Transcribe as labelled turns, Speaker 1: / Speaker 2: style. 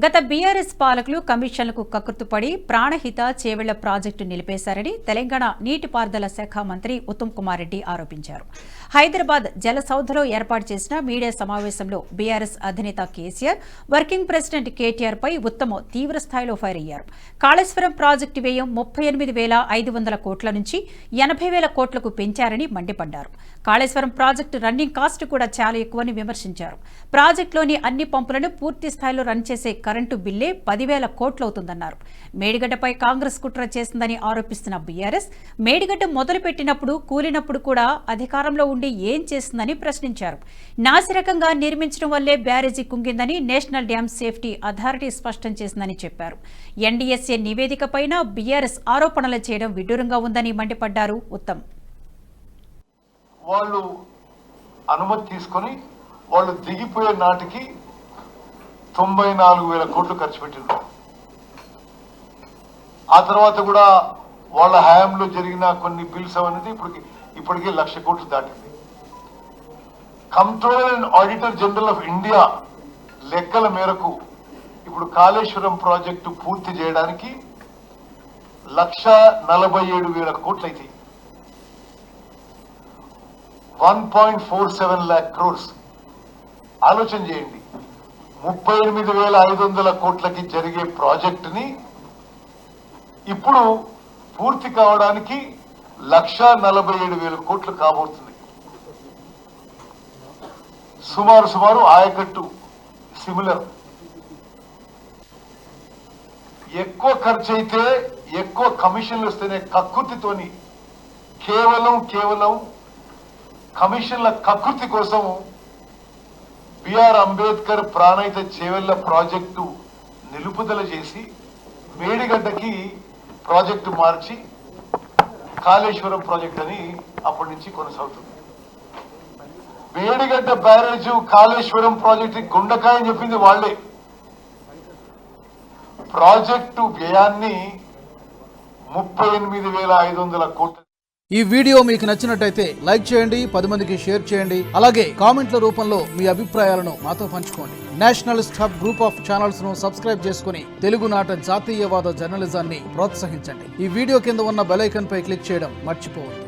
Speaker 1: గత బీఆర్ఎస్ పాలకులు కమిషన్లకు కక్కుర్తుపడి ప్రాణహిత చేవెళ్ల ప్రాజెక్టు నిలిపేశారని తెలంగాణ నీటిపారుదల శాఖ మంత్రి ఉత్తమ్ కుమార్ రెడ్డి ఆరోపించారు. హైదరాబాద్ జలసౌధలో ఏర్పాటు చేసిన మీడియా సమావేశంలో బీఆర్ఎస్ అధినేత కేసీఆర్, వర్కింగ్ ప్రెసిడెంట్ కేటీఆర్ పై ఉత్తమ్ తీవ్రస్థాయిలో ఫైర్ అయ్యారు. కాళేశ్వరం ప్రాజెక్టు వ్యయం 38,500 కోట్ల నుంచి 80,000 కోట్లకు పెంచారని మండిపడ్డారు. కాళేశ్వరం ప్రాజెక్టు రన్నింగ్ కాస్ట్ కూడా చాలా ఎక్కువని విమర్శించారు. ప్రాజెక్టులోని అన్ని పంపులను పూర్తి స్థాయిలో రన్ చేసే కరెంటు బిల్లే 10,000 కోట్లవుతుందన్నారు. మేడిగడ్డపై కాంగ్రెస్ కుట్ర చేసిందని ఆరోపిస్తున్న బీఆర్ఎస్, మేడిగడ్డ మొదలుపెట్టినప్పుడు కూలినప్పుడు కూడా అధికారంలో ఉండి ఏం చేసిందని ప్రశ్నించారు. నాసిరకంగా నిర్మించడం వల్లే బ్యారేజీ కుంగిందని నేషనల్ డ్యామ్ సేఫ్టీ అథారిటీ స్పష్టం చేసిందని చెప్పారు. ఎన్డీఎస్ఏ నివేదికపైన బీఆర్ఎస్ ఆరోపణలు చేయడం విడ్డూరంగా ఉందని మండిపడ్డారు ఉత్తమ్.
Speaker 2: వాళ్ళు అనుమతి తీసుకొని వాళ్ళు దిగిపోయే నాటికి 94,000 కోట్లు ఖర్చు పెట్టిండ్రు. ఆ తర్వాత కూడా వాళ్ళ హయాంలో జరిగిన కొన్ని బిల్స్ అనేది ఇప్పటికే 1,00,000 కోట్లు దాటింది. Controller and auditor general of India లెక్కల మేరకు ఇప్పుడు కాళేశ్వరం ప్రాజెక్టు పూర్తి చేయడానికి 1,47,000 కోట్లు అయితే 1.47 lakh crores. ఆలోచన చేయండి, 38,500 కోట్లకి జరిగే ప్రాజెక్టుని ఇప్పుడు పూర్తి కావడానికి 1,47,000 కోట్లు కాబోతుంది. సుమారు ఆయకట్టు సిమిలర్. ఎక్కువ ఖర్చు అయితే ఎక్కువ కమిషన్లు వస్తేనే కక్కుర్తితోని కేవలం కమిషన్ల కక్కుర్తి కోసం బిఆర్ అంబేద్కర్ ప్రాణహిత చేవెళ్ల ప్రాజెక్టు నిలుపుదల చేసి మేడిగడ్డకి ప్రాజెక్టు మార్చి కాళేశ్వరం ప్రాజెక్ట్ అని అప్పటి నుంచి కొనసాగుతుంది. మేడిగడ్డ బ్యారేజ్ కాళేశ్వరం ప్రాజెక్టు గుండకాయ అని చెప్పింది వాళ్లే. ప్రాజెక్టు వ్యయాన్ని 38,500 కోట్లు.
Speaker 3: ఈ వీడియో మీకు నచ్చినట్టయితే లైక్ చేయండి, 10 మందికి షేర్ చేయండి. అలాగే కామెంట్ల రూపంలో మీ అభిప్రాయాలను మాతో పంచుకోండి. Nationalist hub group of channels ను సబ్స్క్రైబ్ చేసుకుని తెలుగునాట జాతీయవాద జర్నలిజాన్ని ప్రోత్సహించండి. ఈ వీడియో కింద ఉన్న బెల్ ఐకాన్ పై క్లిక్ చేయడం మర్చిపోవద్దు.